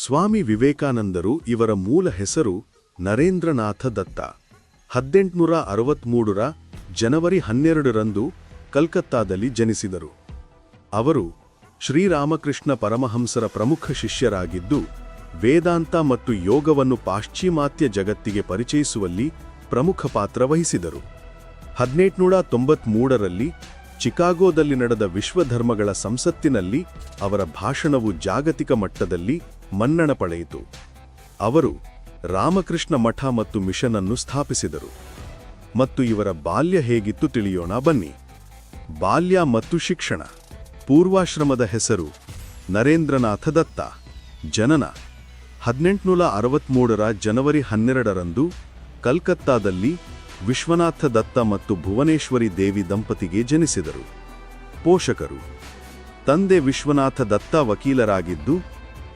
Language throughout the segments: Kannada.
ಸ್ವಾಮಿ ವಿವೇಕಾನಂದರು ಇವರ ಮೂಲ ಹೆಸರು ನರೇಂದ್ರನಾಥ ದತ್ತ. 1863ರ ಜನವರಿ 12ರಂದು ಕಲ್ಕತ್ತಾದಲ್ಲಿ ಜನಿಸಿದರು. ಅವರು ಶ್ರೀರಾಮಕೃಷ್ಣ ಪರಮಹಂಸರ ಪ್ರಮುಖ ಶಿಷ್ಯರಾಗಿದ್ದು, ವೇದಾಂತ ಮತ್ತು ಯೋಗವನ್ನು ಪಾಶ್ಚಿಮಾತ್ಯ ಜಗತ್ತಿಗೆ ಪರಿಚಯಿಸುವಲ್ಲಿ ಪ್ರಮುಖ ಪಾತ್ರ ವಹಿಸಿದರು. 1893ರಲ್ಲಿ ಚಿಕಾಗೋದಲ್ಲಿ ನಡೆದ ವಿಶ್ವಧರ್ಮಗಳ ಸಂಸತ್ತಿನಲ್ಲಿ ಅವರ ಭಾಷಣವು ಜಾಗತಿಕ ಮಟ್ಟದಲ್ಲಿ ಮನ್ನಣೆ ಪಡೆಯಿತು. ಅವರು ರಾಮಕೃಷ್ಣ ಮಠ ಮತ್ತು ಮಿಷನ್ ಅನ್ನು ಸ್ಥಾಪಿಸಿದರು. ಮತ್ತು ಇವರ ಬಾಲ್ಯ ಹೇಗಿತ್ತು ತಿಳಿಯೋಣ ಬನ್ನಿ. ಬಾಲ್ಯ ಮತ್ತು ಶಿಕ್ಷಣ. ಪೂರ್ವಾಶ್ರಮದ ಹೆಸರು ನರೇಂದ್ರನಾಥ ದತ್ತ. ಜನನ 1863ರ ಜನವರಿ 12ರಂದು ಕಲ್ಕತ್ತಾದಲ್ಲಿ ವಿಶ್ವನಾಥ ದತ್ತ ಮತ್ತು ಭುವನೇಶ್ವರಿ ದೇವಿ ದಂಪತಿಗೆ ಜನಿಸಿದರು. ಪೋಷಕರು: ತಂದೆ ವಿಶ್ವನಾಥ ದತ್ತ ವಕೀಲರಾಗಿದ್ದು,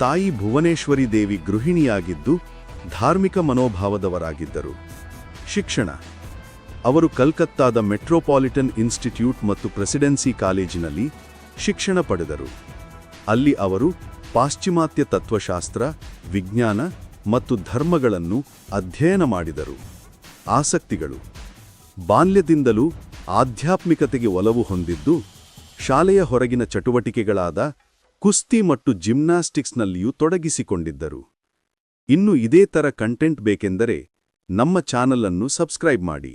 ತಾಯಿ ಭುವನೇಶ್ವರಿ ದೇವಿ ಗೃಹಿಣಿಯಾಗಿದ್ದು, ಧಾರ್ಮಿಕ ಮನೋಭಾವದವರಾಗಿದ್ದರು. ಶಿಕ್ಷಣ: ಅವರು ಕಲ್ಕತ್ತಾದ ಮೆಟ್ರೋಪಾಲಿಟನ್ ಇನ್ಸ್ಟಿಟ್ಯೂಟ್ ಮತ್ತು ಪ್ರೆಸಿಡೆನ್ಸಿ ಕಾಲೇಜಿನಲ್ಲಿ ಶಿಕ್ಷಣ ಪಡೆದರು. ಅಲ್ಲಿ ಅವರು ಪಾಶ್ಚಿಮಾತ್ಯ ತತ್ವಶಾಸ್ತ್ರ, ವಿಜ್ಞಾನ ಮತ್ತು ಧರ್ಮಗಳನ್ನು ಅಧ್ಯಯನ ಮಾಡಿದರು. ಆಸಕ್ತಿಗಳು: ಬಾಲ್ಯದಿಂದಲೂ ಆಧ್ಯಾತ್ಮಿಕತೆಗೆ ಒಲವು ಹೊಂದಿದ್ದು, ಶಾಲೆಯ ಹೊರಗಿನ ಚಟುವಟಿಕೆಗಳಾದ ಕುಸ್ತಿ ಮತ್ತು ಜಿಮ್ನಾಸ್ಟಿಕ್ಸ್ನಲ್ಲಿಯೂ ತೊಡಗಿಸಿಕೊಂಡಿದ್ದರು. ಇನ್ನು ಇದೇ ಥರ ಕಂಟೆಂಟ್ ಬೇಕೆಂದರೆ ನಮ್ಮ ಚಾನಲ್ ಅನ್ನು ಸಬ್ಸ್ಕ್ರೈಬ್ ಮಾಡಿ.